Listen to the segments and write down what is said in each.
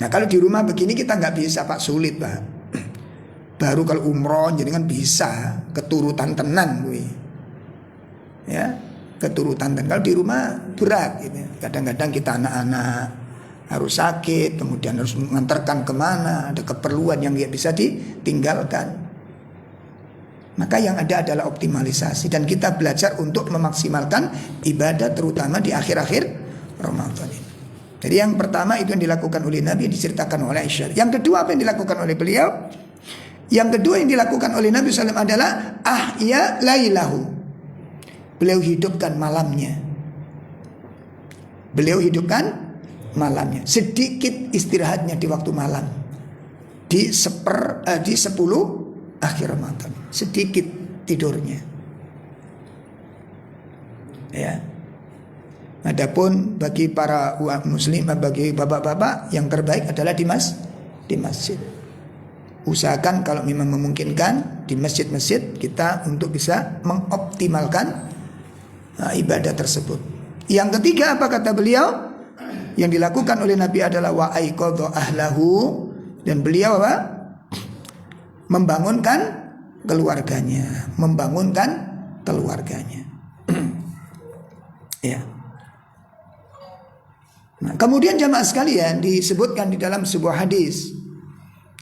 Nah kalau di rumah begini kita nggak bisa Pak, sulit Pak. Baru kalau umroh jadi kan bisa keturutan tenan gue. Ya, keturutan tenan. Kalau di rumah berat gitu. Kadang-kadang kita anak-anak harus sakit, kemudian harus mengantarkan kemana, ada keperluan yang nggak bisa ditinggalkan. Maka yang ada adalah optimalisasi, dan kita belajar untuk memaksimalkan ibadah terutama di akhir-akhir Ramadan ini. Jadi yang pertama itu yang dilakukan oleh Nabi, diceritakan oleh Aisyah. Yang kedua apa yang dilakukan oleh beliau? Yang kedua yang dilakukan oleh Nabi SAW adalah ahya lailahu. Beliau hidupkan malamnya. Beliau hidupkan malamnya. Sedikit istirahatnya di waktu malam. Di 10 akhir Ramadan. Sedikit tidurnya. Ya. Adapun bagi para muslim, bagi bapak-bapak, yang terbaik adalah di masjid. Usahakan kalau memang memungkinkan di masjid-masjid kita untuk bisa mengoptimalkan ibadah tersebut. Yang ketiga apa kata beliau? Yang dilakukan oleh Nabi adalah wa aiqadha ahlahu, dan beliau apa? Membangunkan keluarganya. Ya. Nah, kemudian jamaah sekalian, disebutkan di dalam sebuah hadis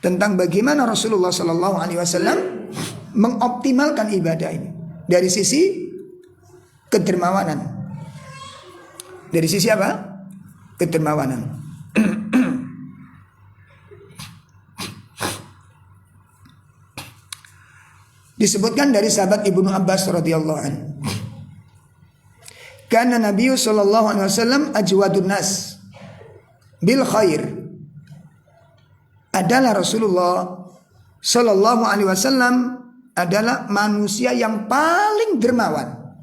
tentang bagaimana Rasulullah SAW mengoptimalkan ibadah ini dari sisi kedermawanan. Dari sisi apa? Kedermawanan. Disebutkan dari sahabat Ibnu Abbas radhiyallahu anhu. Karena Nabi sallallahu alaihi wasallam ajwadun nas bil khair. Adalah Rasulullah sallallahu alaihi wasallam adalah manusia yang paling dermawan.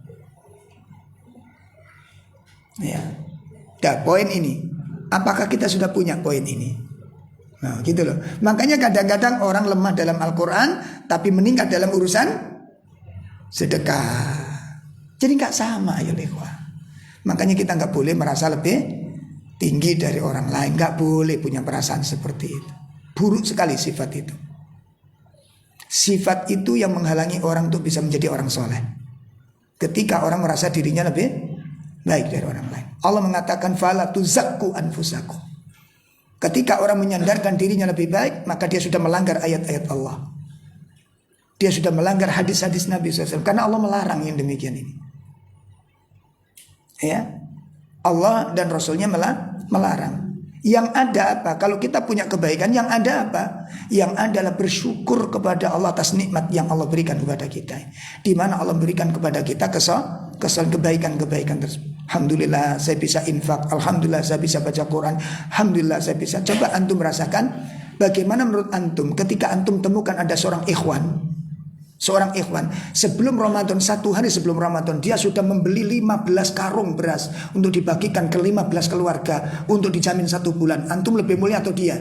Ya. Nah, poin ini, apakah kita sudah punya poin ini? Nah, gitu loh. Makanya kadang-kadang orang lemah dalam Al-Quran tapi meningkat dalam urusan sedekah. Jadi nggak sama ya ikhwah. Makanya kita nggak boleh merasa lebih tinggi dari orang lain. Nggak boleh punya perasaan seperti itu. Buruk sekali sifat itu. Sifat itu yang menghalangi orang untuk bisa menjadi orang soleh. Ketika orang merasa dirinya lebih baik dari orang lain. Allah mengatakan fala tuzakku anfusakum. Ketika orang menyandarkan dirinya lebih baik, maka dia sudah melanggar ayat-ayat Allah. Dia sudah melanggar hadis-hadis Nabi SAW. Karena Allah melarang yang demikian ini. Ya, Allah dan Rasulnya melarang. Yang ada apa? Kalau kita punya kebaikan, yang ada apa? Yang adalah bersyukur kepada Allah atas nikmat yang Allah berikan kepada kita. Di mana Allah berikan kepada kita kesalahan kebaikan-kebaikan tersebut. Alhamdulillah saya bisa infak. Alhamdulillah saya bisa baca Quran. Alhamdulillah saya bisa. Coba antum merasakan bagaimana menurut antum ketika antum temukan ada seorang ikhwan sebelum Ramadan, 1 hari sebelum Ramadan dia sudah membeli 15 karung beras untuk dibagikan ke 15 keluarga untuk dijamin 1 bulan. Antum lebih mulia atau dia?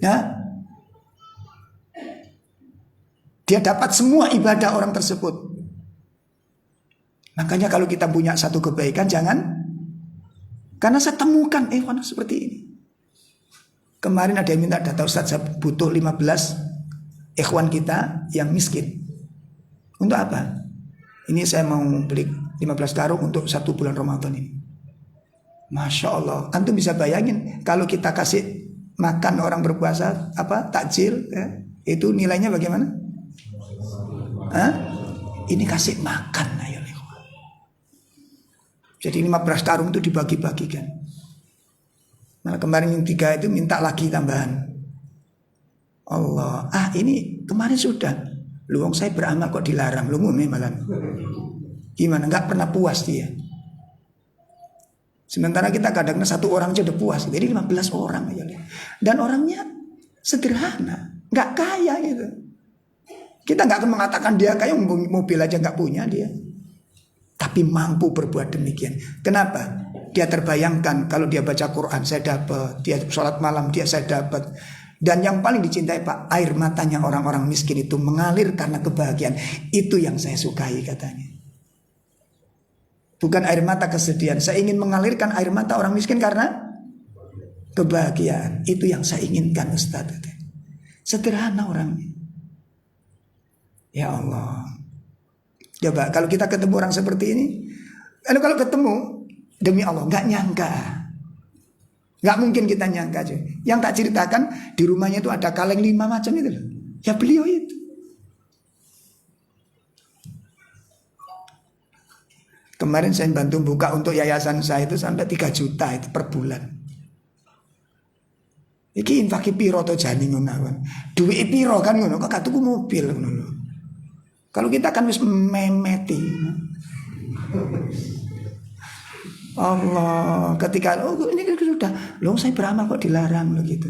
Ya? Dia dapat semua ibadah orang tersebut. Makanya kalau kita punya satu kebaikan jangan, karena saya temukan seperti ini. Kemarin ada yang minta data, Ustaz saya butuh 15 ikhwan kita yang miskin. Untuk apa? Ini saya mau beli 15 karung untuk 1 bulan Ramadan ini. Masya Allah. Antum bisa bayangin kalau kita kasih makan orang berpuasa takjil ya, itu nilainya bagaimana? Ini kasih makan. Jadi 15 karung itu dibagi-bagikan. Nah kemarin yang 3 itu minta lagi tambahan. Allah, ini kemarin sudah. Luang saya beramal kok dilarang. Lu malah. Gimana? Gak pernah puas dia. Sementara kita kadang-kadang 1 orang aja udah puas. Jadi 15 orang aja. Dan orangnya sederhana, gak kaya gitu. Kita gak akan mengatakan dia kaya, mobil aja gak punya dia. Tapi mampu berbuat demikian. Kenapa? Dia terbayangkan kalau dia baca Quran saya dapat, dia sholat malam dia saya dapat. Dan yang paling dicintai Pak, air matanya orang-orang miskin itu mengalir karena kebahagiaan. Itu yang saya sukai katanya. Bukan air mata kesedihan. Saya ingin mengalirkan air mata orang miskin karena kebahagiaan. Itu yang saya inginkan Ustaz. Sederhana orangnya. Ya Allah. Coba kalau kita ketemu orang seperti ini, kalau ketemu, demi Allah nggak nyangka. Nggak mungkin kita nyangka aja. Yang tak ceritakan di rumahnya itu ada kaleng 5 macam itu loh. Ya beliau itu. Kemarin saya bantu buka untuk yayasan saya itu sampai 3 juta itu per bulan. Iki infaki piro to jani ngono. Duit piro kan ngono, kok gak tuku mobil ngono. Kalau kita kan wis memeti. Allah, ketika ini sudah, loh saya beramal kok dilarang loh gitu.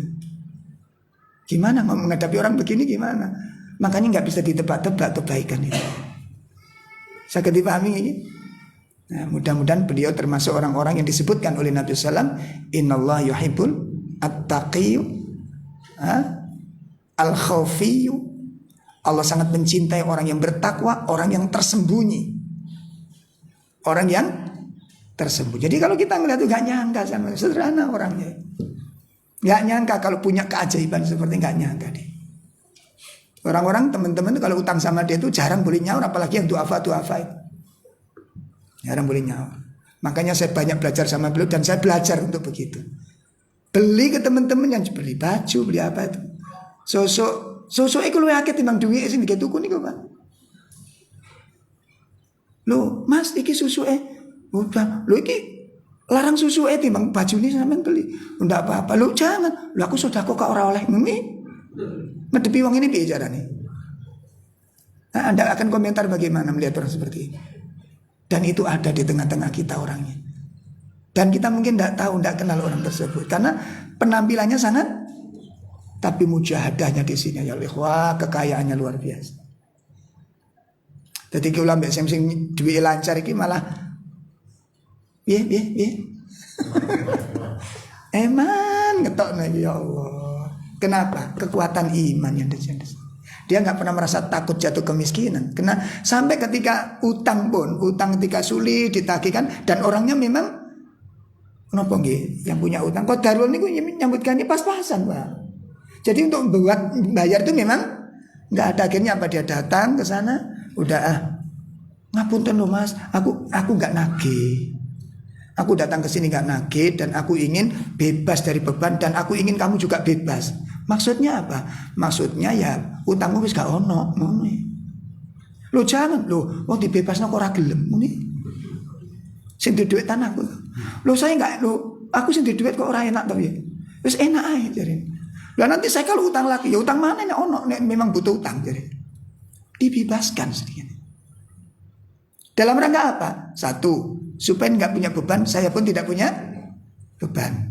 Gimana menghadapi orang begini gimana? Makanya nggak bisa ditebak-tebak kebaikan itu. Saya dipahami ini. Nah, mudah-mudahan beliau termasuk orang-orang yang disebutkan oleh Nabi Sallam, Innallaha yuhibbul at-taqiyyu al-khawfiyyu. Allah sangat mencintai orang yang bertakwa, orang yang tersembunyi. Orang yang tersembunyi. Jadi kalau kita melihat itu gak nyangka sama sederhana orangnya. Gak nyangka kalau punya keajaiban seperti gak nyangka deh. Orang-orang teman-teman kalau utang sama dia itu jarang boleh nyaur, apalagi yang duafa itu. Jarang boleh nyaur. Makanya saya banyak belajar sama beliau dan saya belajar untuk begitu. Beli ke teman-teman yang beli baju, beli apa itu. Sosok iku luwih akeh timbang duwike sing dituku niku, Pak. Loh, Mas iki susuke. Udah, loh iki larang susuke timbang bajune sampean beli. Ndak apa-apa. Loh, jangan. Loh aku sedekah kok ora oleh ngene. Ngedepi wong ini piye carane? Nah, Anda akan komentar bagaimana melihat orang seperti ini. Dan itu ada di tengah-tengah kita orangnya. Dan kita mungkin tidak tahu, tidak kenal orang tersebut. Karena penampilannya sangat, tapi mujahadahnya di sini ya Allah, kekayaannya luar biasa. Jadi kalau mbak sing duwe lancar iki malah Eman ngetokno ya Allah. Kenapa? Kekuatan iman yang terjadi. Dia nggak pernah merasa takut jatuh kemiskinan. Karena sampai ketika utang ketika sulit ditagihkan dan orangnya memang nopo nggih yang punya utang kok darul niku nyambutkan ini pas-pasan, Pak. Jadi untuk buat bayar itu memang nggak ada, akhirnya apa dia datang ke sana udah ngapunten loh Mas, aku nggak nagih. Aku datang ke sini nggak nagih dan aku ingin bebas dari beban dan aku ingin kamu juga bebas. Maksudnya apa? Maksudnya ya utangmu wis gak ono. Lo jangan lo, wong dibebasno kok ora gelem muni. Sing duwe duit tanahku. Lo saya nggak aku sing duwe duit kok ora enak to piye? Wis enak ae jare. Lah nanti saya kalau utang lagi, ya utang mana nek ono nek memang butuh utang jare. Dibebaskan sedikit. Dalam rangka apa? Satu, supaya nggak punya beban, saya pun tidak punya beban.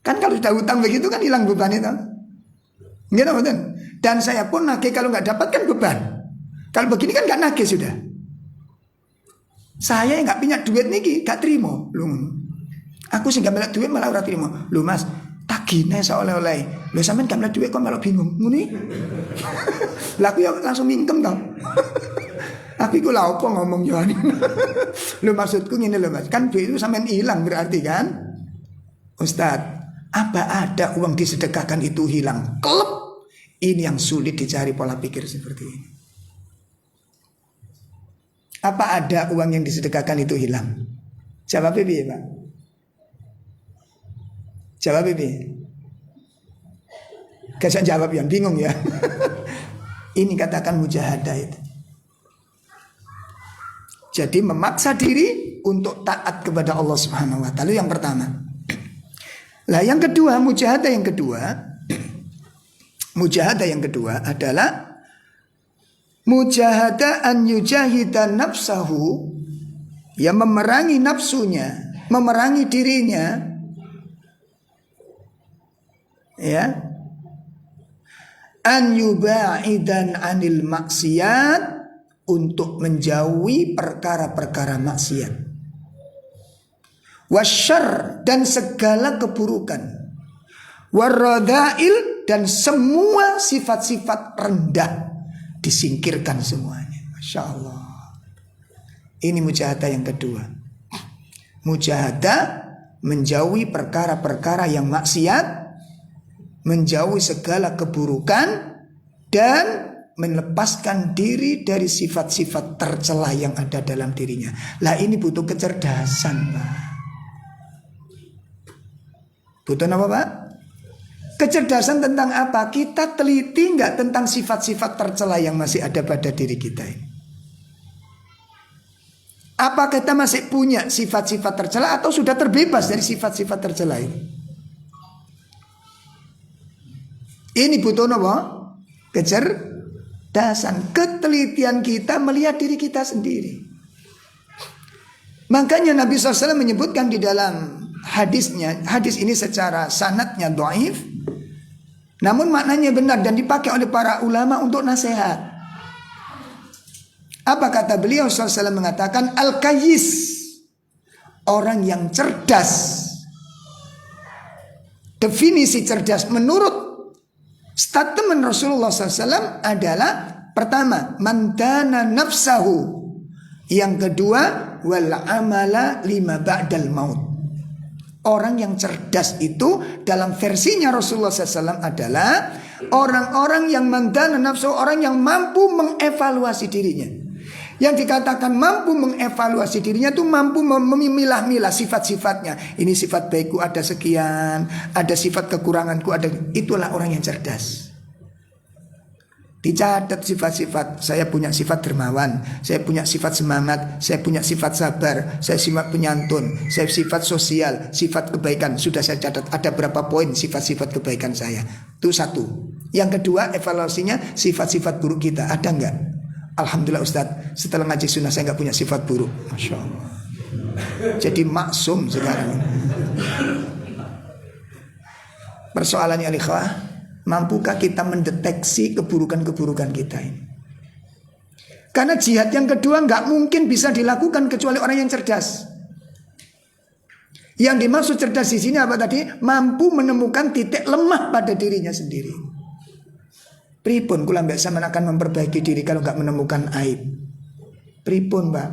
Kan kalau sudah utang begitu kan hilang beban itu. Gitu betul. Dan saya pun nagih kalau nggak dapatkan beban. Kalau begini kan nggak nagih sudah. Saya yang nggak punya duit nih, nggak terima. Aku sih nggak punya duit malah ora terima. Lu Mas, tagine seoleh-oleh. Lu sampean nggak punya duit kok malah bingung. Ngene. Lah aku ya langsung mingkem tau. Aku iku lha opo ngomong yo. Lu maksudku ngene lho Mas. Kan duit itu sampean hilang berarti kan? Ustaz, apa ada uang disedekahkan itu hilang? Klep. Ini yang sulit dicari pola pikir seperti ini. Apa ada uang yang disedekahkan itu hilang? Jawab piye, Pak? Jawab piye? Kasih jawab yang bingung ya. Ini katakan mujahadah itu. Jadi memaksa diri untuk taat kepada Allah Subhanahu wa taala yang pertama. Lah yang kedua, mujahadah yang kedua adalah mujahadah an yujahida nafsahu, yang memerangi nafsunya, memerangi dirinya, ya, an yubaidan anil maksiat, untuk menjauhi perkara-perkara maksiat, wasyarr, dan segala keburukan, waradail, dan semua sifat-sifat rendah disingkirkan semuanya. Masya Allah. Ini mujahadah yang kedua. Mujahadah menjauhi perkara-perkara yang maksiat, menjauhi segala keburukan, dan melepaskan diri dari sifat-sifat tercela yang ada dalam dirinya. Lah ini butuh kecerdasan, Pak. Butuh apa, Pak? Kecerdasan tentang apa? Kita teliti nggak tentang sifat-sifat tercela yang masih ada pada diri kita ini? Apa kita masih punya sifat-sifat tercela atau sudah terbebas dari sifat-sifat tercela ini? Ini butuh apa? Kecerdasan, ketelitian kita melihat diri kita sendiri. Makanya Nabi SAW menyebutkan di dalam hadisnya, hadis ini secara sanadnya dhaif, namun maknanya benar dan dipakai oleh para ulama untuk nasihat. Apa kata beliau SAW mengatakan, al-kayyis, orang yang cerdas. Definisi cerdas menurut statement Rasulullah SAW adalah, pertama, mandana nafsahu. Yang kedua, wal amala lima ba'dal maut. Orang yang cerdas itu dalam versinya Rasulullah SAW adalah orang-orang yang mandana nafsu, orang yang mampu mengevaluasi dirinya. Yang dikatakan mampu mengevaluasi dirinya itu mampu memilah-milah sifat-sifatnya. Ini sifat baikku ada sekian, ada sifat kekuranganku ada. Itulah orang yang cerdas. Dicatat sifat-sifat. Saya punya sifat dermawan, saya punya sifat semangat, saya punya sifat sabar, saya sifat penyantun, saya sifat sosial, sifat kebaikan. Sudah saya catat ada berapa poin sifat-sifat kebaikan saya. Itu satu. Yang kedua, evaluasinya sifat-sifat buruk kita ada enggak? Alhamdulillah Ustadz, setelah ngaji sunnah saya gak punya sifat buruk. Masya Allah. Jadi maksum sekarang. Persoalannya al-ikhwah, mampukah kita mendeteksi keburukan-keburukan kita ini? Karena jihad yang kedua gak mungkin bisa dilakukan kecuali orang yang cerdas. Yang dimaksud cerdas di sini apa tadi? Mampu menemukan titik lemah pada dirinya sendiri. Pripun kula mbak sampean akan memperbaiki diri kalau nggak menemukan aib? Pripun, Mbak?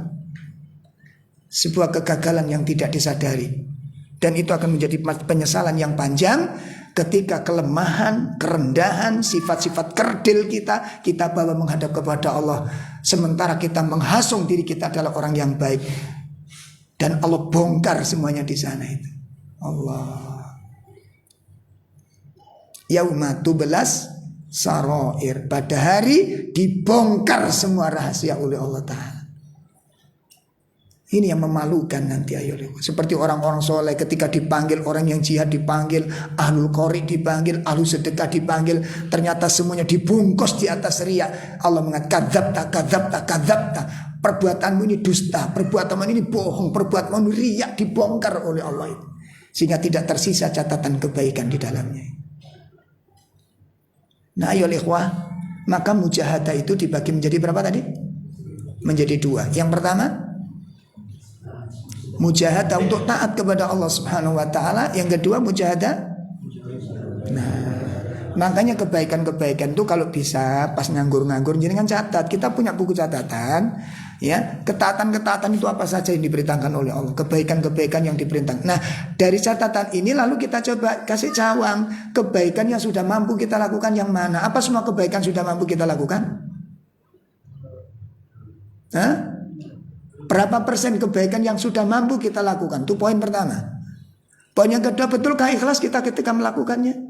Sebuah kegagalan yang tidak disadari, dan itu akan menjadi penyesalan yang panjang ketika kelemahan, kerendahan, sifat-sifat kerdil kita bawa menghadap kepada Allah, sementara kita menghasung diri kita adalah orang yang baik, dan Allah bongkar semuanya di sana itu. Allah. Yauma tubelas saroir, pada hari dibongkar semua rahasia oleh Allah Ta'ala. Ini yang memalukan nanti, ayo. Seperti orang-orang soleh ketika dipanggil, orang yang jihad dipanggil, ahlul qori dipanggil, ahlul sedekah dipanggil, ternyata semuanya dibungkus di atas riya. Allah mengatakan kadzabta, perbuatanmu ini dusta, perbuatanmu ini bohong, perbuatanmu ini riya, dibongkar oleh Allah itu, sehingga tidak tersisa catatan kebaikan di dalamnya. Nah ayo ikhwah, maka mujahadah itu dibagi menjadi berapa tadi? Menjadi dua. Yang pertama, mujahadah untuk taat kepada Allah Subhanahu wa taala. Yang kedua, mujahadah. Nah, makanya kebaikan-kebaikan itu kalau bisa pas nganggur-nganggur jangan catat. Kita punya buku catatan, ya. Ketaatan-ketaatan itu apa saja yang diperintahkan oleh Allah, kebaikan-kebaikan yang diperintahkan. Nah, dari catatan ini lalu kita coba kasih cawang, kebaikan yang sudah mampu kita lakukan yang mana? Apa semua kebaikan sudah mampu kita lakukan? Hah? Berapa persen kebaikan yang sudah mampu kita lakukan? Itu poin pertama. Poin yang kedua, betulkah ikhlas kita ketika melakukannya?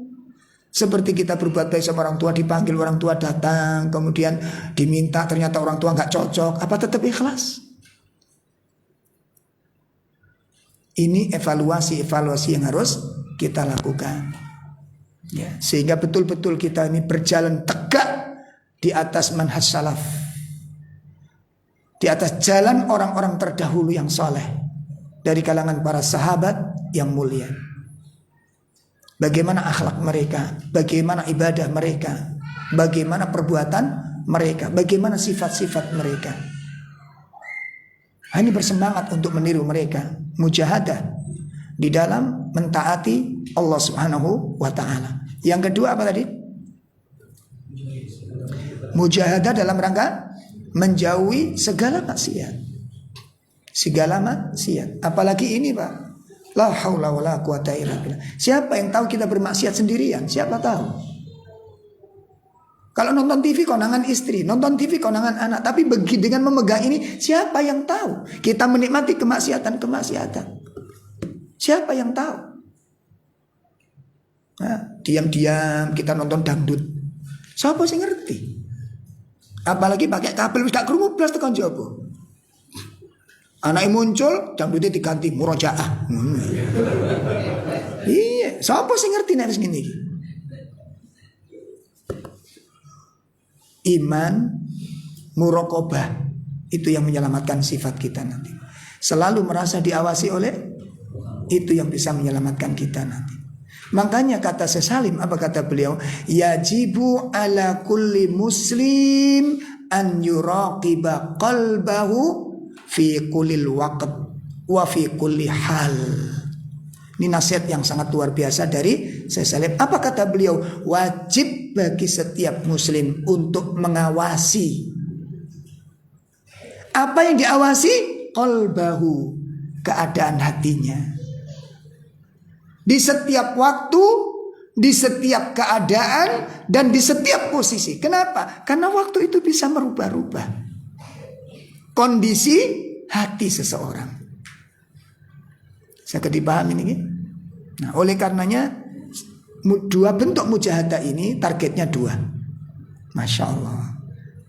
Seperti kita berbuat baik sama orang tua, dipanggil orang tua datang, kemudian diminta ternyata orang tua gak cocok, apa tetap ikhlas? Ini evaluasi yang harus kita lakukan, ya, sehingga betul-betul kita ini berjalan tegak di atas manhaj salaf, di atas jalan orang-orang terdahulu yang soleh, dari kalangan para sahabat yang mulia. Bagaimana akhlak mereka, bagaimana ibadah mereka, bagaimana perbuatan mereka, bagaimana sifat-sifat mereka. Ini bersemangat untuk meniru mereka. Mujahadah di dalam mentaati Allah Subhanahu wa ta'ala. Yang kedua apa tadi? Mujahadah dalam rangka menjauhi segala maksiat. Segala maksiat. Apalagi ini Pak, La haula wala quwata illa billah. Siapa yang tahu kita bermaksiat sendirian? Siapa tahu? Kalau nonton TV konangan istri, nonton TV konangan anak, tapi dengan memegang ini, siapa yang tahu? Kita menikmati kemaksiatan. Siapa yang tahu? Nah, diam-diam kita nonton dangdut. Siapa sih ngerti? Apalagi pakai kabel wis gak krungu blas tekan jopo. Anaknya muncul, dangdutnya diganti murojaah. Iya, siapa sih ngerti nek wis ngene iki? Iman, muraqabah itu yang menyelamatkan sifat kita nanti. Selalu merasa diawasi oleh itu yang bisa menyelamatkan kita nanti. Makanya kata Salim, apa kata beliau? Yajibu ala kulli muslim an yuraqiba qalbahu fi kullil waqt wa fi kulli hal. Ini nasihat yang sangat luar biasa dari Salim. Apa kata beliau? Wajib bagi setiap muslim untuk mengawasi. Apa yang diawasi? Qalbahu, keadaan hatinya. Di setiap waktu, di setiap keadaan, dan di setiap posisi. Kenapa? Karena waktu itu bisa merubah-rubah kondisi hati seseorang. Saya dipahami ini. Nah, oleh karenanya dua bentuk mujahadah ini targetnya dua. Masya Allah.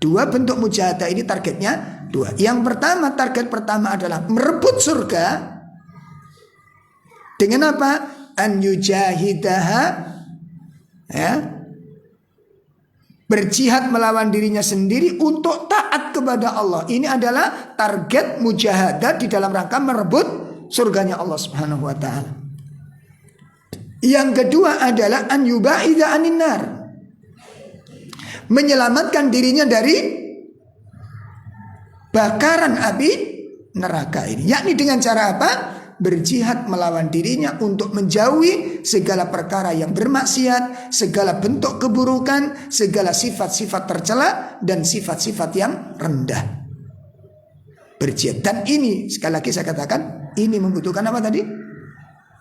Dua bentuk mujahadah ini targetnya dua. Yang pertama, target pertama adalah merebut surga. Dengan apa? An yujahidaha, ya, berjihad melawan dirinya sendiri untuk taat kepada Allah. Ini adalah target mujahadah di dalam rangka merebut surganya Allah Subhanahu wa taala. Yang kedua adalah an yubaida anin nar, menyelamatkan dirinya dari bakaran api neraka ini. Yakni dengan cara apa? Berjihad melawan dirinya untuk menjauhi segala perkara yang bermaksiat, segala bentuk keburukan, segala sifat-sifat tercela dan sifat-sifat yang rendah. Berjihad. Dan ini sekali lagi saya katakan, ini membutuhkan apa tadi?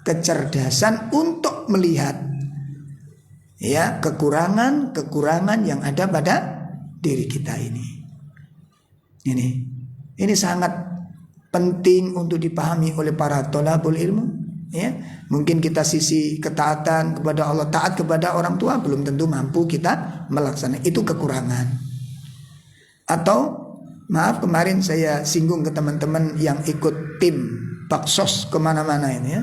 Kecerdasan untuk melihat, ya, kekurangan yang ada pada diri kita ini. Ini sangat penting untuk dipahami oleh para thalabul ilmu, ya. Mungkin kita sisi ketaatan kepada Allah, taat kepada orang tua belum tentu mampu kita melaksanakan, itu kekurangan. Atau maaf, kemarin saya singgung ke teman-teman yang ikut tim baksos kemana-mana ini, ya.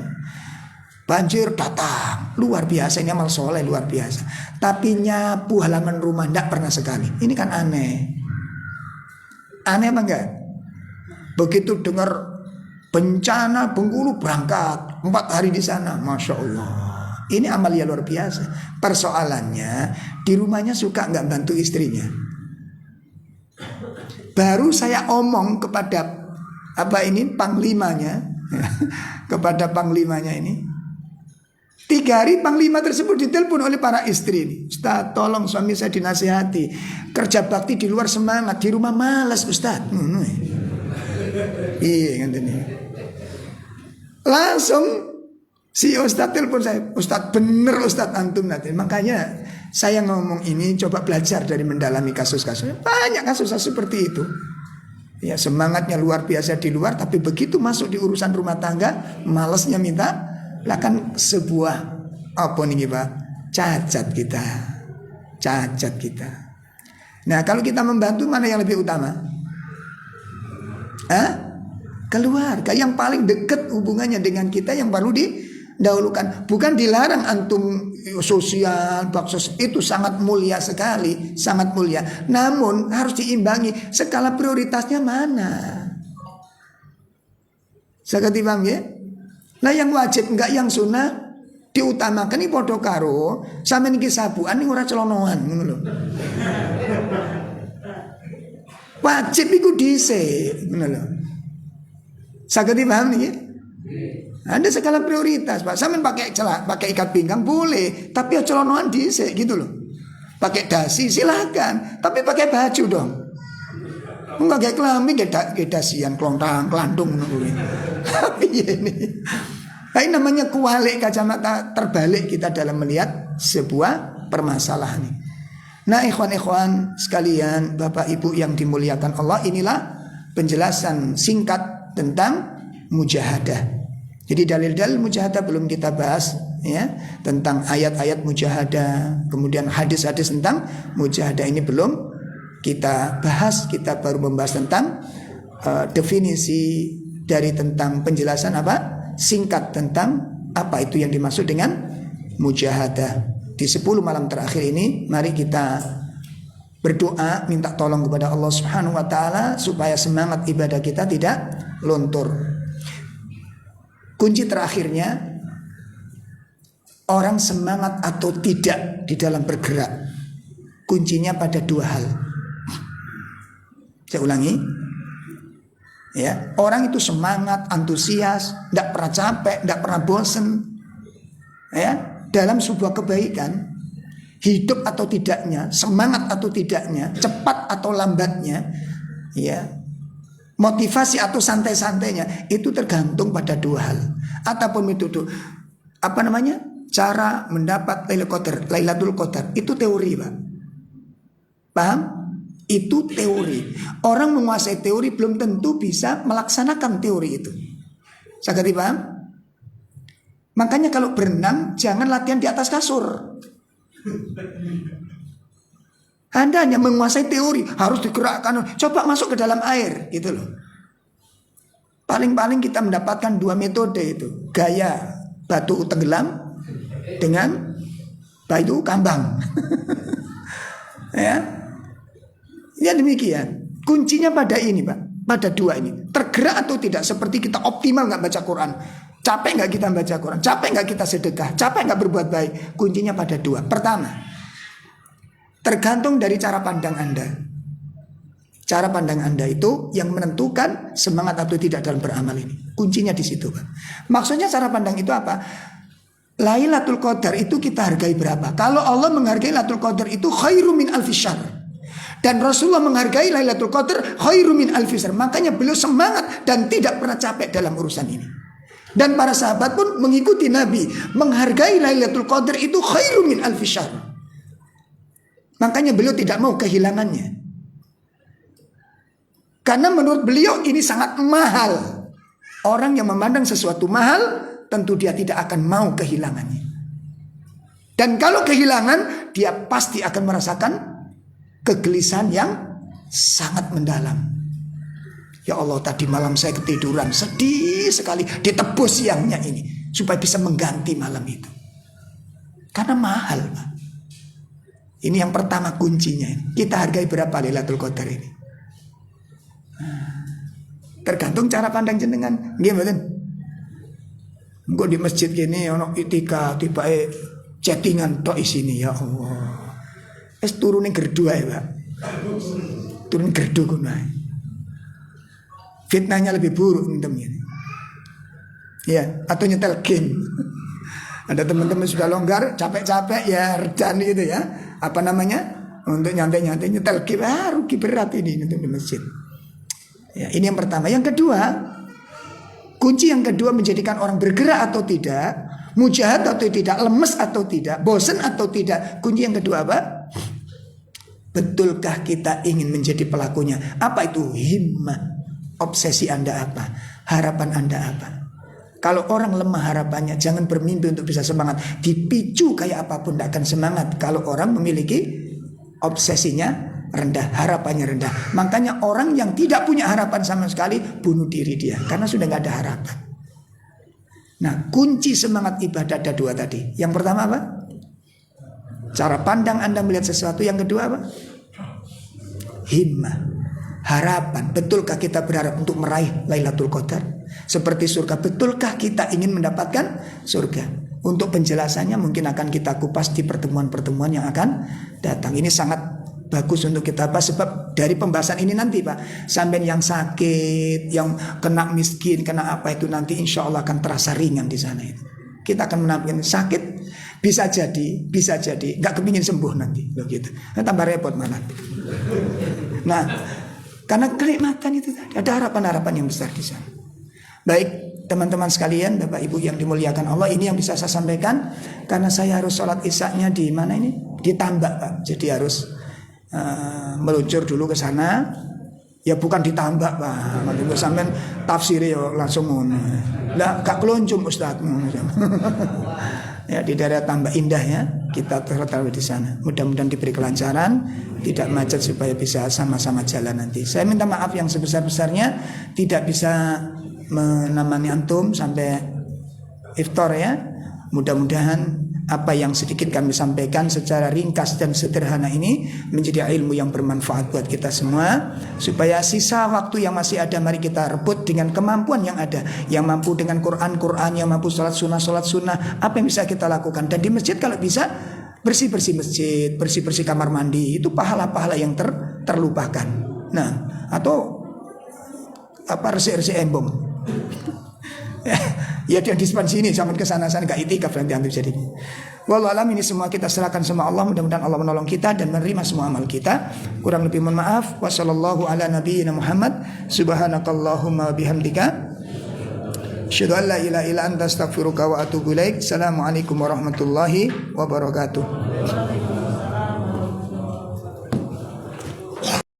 Banjir datang, luar biasa, ini amal soleh luar biasa. Tapi nyapu halaman rumah tidak pernah sekali. Ini kan aneh. Aneh apa enggak? Begitu dengar bencana Bengkulu berangkat 4 hari di sana, Masya Allah. Ini amalia luar biasa. Persoalannya di rumahnya suka nggak bantu istrinya. Baru saya omong kepada panglimanya, kepada panglimanya ini. 3 hari panglima tersebut ditelepon oleh para istri ini. Ustaz, tolong suami saya dinasihati. Kerja bakti di luar semangat, di rumah malas Ustaz. Iya, langsung si Ustadz telepon saya, Ustadz bener Ustadz antum nanti. Makanya saya ngomong ini coba belajar dari mendalami kasus-kasusnya. Banyak kasus-kasus seperti itu. Ya, semangatnya luar biasa di luar, tapi begitu masuk di urusan rumah tangga, malasnya minta. Lah kan sebuah apa nih Pak? Cacat kita. Nah, kalau kita membantu mana yang lebih utama? Keluarga yang paling dekat hubungannya dengan kita yang perlu didahulukan. Bukan dilarang antum sosial, baksos, itu sangat mulia sekali, sangat mulia. Namun harus diimbangi skala prioritasnya mana. Saya kata paham ya? Lah yang wajib enggak yang sunnah diutamakan. Ini podo karo sampe niki sabuan ning ora celonoan ngono lho. Wajib iku dhisik, ngono lho. Saged paham niki? Ada skala prioritas, Pak. Sampeyan pakai ikat pinggang boleh, tapi celonoan dhisik gitu loh. Pakai dasi silakan, tapi pakai baju dong. Enggak kayak klambi, kayak dasian klontang, klandung ngono kuwi. Tapi ini. Nah, ini namanya kualik, kacamata terbalik kita dalam melihat sebuah permasalahan ini. Nah, ikhwan-ikhwan sekalian, Bapak Ibu yang dimuliakan Allah, inilah penjelasan singkat tentang mujahadah. Jadi dalil-dalil mujahadah belum kita bahas ya, tentang ayat-ayat mujahadah, kemudian hadis-hadis tentang mujahadah ini belum kita bahas. Kita baru membahas tentang definisi dari tentang penjelasan singkat tentang apa itu yang dimaksud dengan mujahadah. Di 10 malam terakhir ini mari kita berdoa minta tolong kepada Allah Subhanahu wa taala supaya semangat ibadah kita tidak luntur. Kunci terakhirnya, orang semangat atau tidak di dalam bergerak, kuncinya pada 2 hal. Saya ulangi, ya, orang itu semangat, antusias, tidak pernah capek, tidak pernah bosen, ya, dalam sebuah kebaikan, hidup atau tidaknya, semangat atau tidaknya, cepat atau lambatnya, ya. Motivasi atau santai-santainya itu tergantung pada 2 hal. Ataupun metode cara mendapat Lailatul Qadar itu teori, Pak. Paham? Itu teori. Orang menguasai teori belum tentu bisa melaksanakan teori itu. Saya ngerti, paham? Makanya kalau berenang jangan latihan di atas kasur. Anda hanya menguasai teori, harus digerakkan, coba masuk ke dalam air, gitu loh. Paling-paling kita mendapatkan 2 metode itu, gaya batu tenggelam dengan batu kambang. Ya demikian. Kuncinya pada ini, Pak, pada 2 ini. Tergerak atau tidak, seperti kita optimal nggak baca Quran, capek nggak kita baca Quran, capek nggak kita sedekah, capek nggak berbuat baik. Kuncinya pada 2. Pertama, tergantung dari cara pandang Anda. Cara pandang Anda itu yang menentukan semangat atau tidak dalam beramal ini. Kuncinya di situ, Pak. Maksudnya cara pandang itu apa? Lailatul Qadar itu kita hargai berapa? Kalau Allah menghargai Lailatul Qadar itu khairum min alfi syahr, dan Rasulullah menghargai Lailatul Qadar khairum min alfi syahr, makanya beliau semangat dan tidak pernah capek dalam urusan ini. Dan para sahabat pun mengikuti Nabi, menghargai Lailatul Qadar itu khairum min alfi syahr. Makanya beliau tidak mau kehilangannya. Karena menurut beliau ini sangat mahal. Orang yang memandang sesuatu mahal, tentu dia tidak akan mau kehilangannya. Dan kalau kehilangan, dia pasti akan merasakan kegelisahan yang sangat mendalam. Ya Allah, tadi malam saya ketiduran, sedih sekali, ditebus siangnya ini supaya bisa mengganti malam itu. Karena mahal, Pak. Ini yang pertama kuncinya. Kita hargai berapa Lailatul Qadar ini? Tergantung cara pandang jenengan. Gimana? Engko di masjid gini ono itikaf tibae chattingan tok isine, ya Allah. Wis turune gerdu ae, Pak. Turun gerdu kono ae. Fitnahnya lebih buruk teman-teman. Ya, atau nyetel game. Ada teman-teman sudah longgar, capek-capek ya redan gitu ya. Apa namanya? Untuk nyantai-nyantai nyetel game, rugi berat ini untuk di masjid. Ya, ini yang pertama. Yang kedua, kunci yang kedua menjadikan orang bergerak atau tidak, mujahad atau tidak, lemes atau tidak, bosan atau tidak. Kunci yang kedua apa? Betulkah kita ingin menjadi pelakunya? Apa itu himmah? Obsesi Anda apa? Harapan Anda apa? Kalau orang lemah harapannya, jangan bermimpi untuk bisa semangat. Dipicu kayak apapun tidak akan semangat. Kalau orang memiliki obsesinya rendah, harapannya rendah. Makanya orang yang tidak punya harapan sama sekali bunuh diri dia, karena sudah nggak ada harapan. Nah, kunci semangat ibadah ada 2 tadi. Yang pertama apa? Cara pandang Anda melihat sesuatu. Yang kedua apa? Himmah, harapan. Betulkah kita berharap untuk meraih Lailatul Qadar? Seperti surga, betulkah kita ingin mendapatkan surga? Untuk penjelasannya mungkin akan kita kupas di pertemuan-pertemuan yang akan datang. Ini sangat bagus untuk kita bahas, sebab dari pembahasan ini nanti, Pak, sampai yang sakit, yang kena miskin, kena apa itu nanti insya Allah akan terasa ringan di sana itu. Kita akan menampilkan sakit, bisa jadi nggak kepingin sembuh nanti, begitu. Nah, tambah repot malah. Nah, karena kenikmatan itu ada harapan-harapan yang besar di sana. Baik, teman-teman sekalian, Bapak Ibu yang dimuliakan Allah, ini yang bisa saya sampaikan karena saya harus sholat isya-nya di mana ini? Di Tambak, Pak. Jadi harus meluncur dulu ke sana. Ya bukan ditambah Pak, nanti sampean tafsir ya langsung ngono. Lah gak keloncong Ustaz. Ya di daerah Tambak Indah ya, kita tertaruh di sana. Mudah-mudahan diberi kelancaran, tidak macet supaya bisa sama-sama jalan nanti. Saya minta maaf yang sebesar-besarnya tidak bisa menemani antum sampai iftar ya. Mudah-mudahan apa yang sedikit kami sampaikan secara ringkas dan sederhana ini menjadi ilmu yang bermanfaat buat kita semua. Supaya sisa waktu yang masih ada, mari kita rebut dengan kemampuan yang ada. Yang mampu dengan Quran, yang mampu sholat sunnah. Apa yang bisa kita lakukan? Dan di masjid kalau bisa bersih-bersih masjid, bersih-bersih kamar mandi. Itu pahala-pahala yang terlupakan. Nah, atau resik-resik embong. Ya dia di depan sini, sampai ke sana-sana gak itikaf nanti antum jadi. Wallahu alam, ini semua kita serahkan sama Allah. Mudah-mudahan Allah menolong kita dan menerima semua amal kita. Kurang lebih mohon maaf. Wassallallahu ala nabiyyina Muhammad. Subhanakallahumma bihamdika asyhadu an la ilaha illa anta astaghfiruka wa atubu ilaik. Assalamualaikum warahmatullahi wabarakatuh.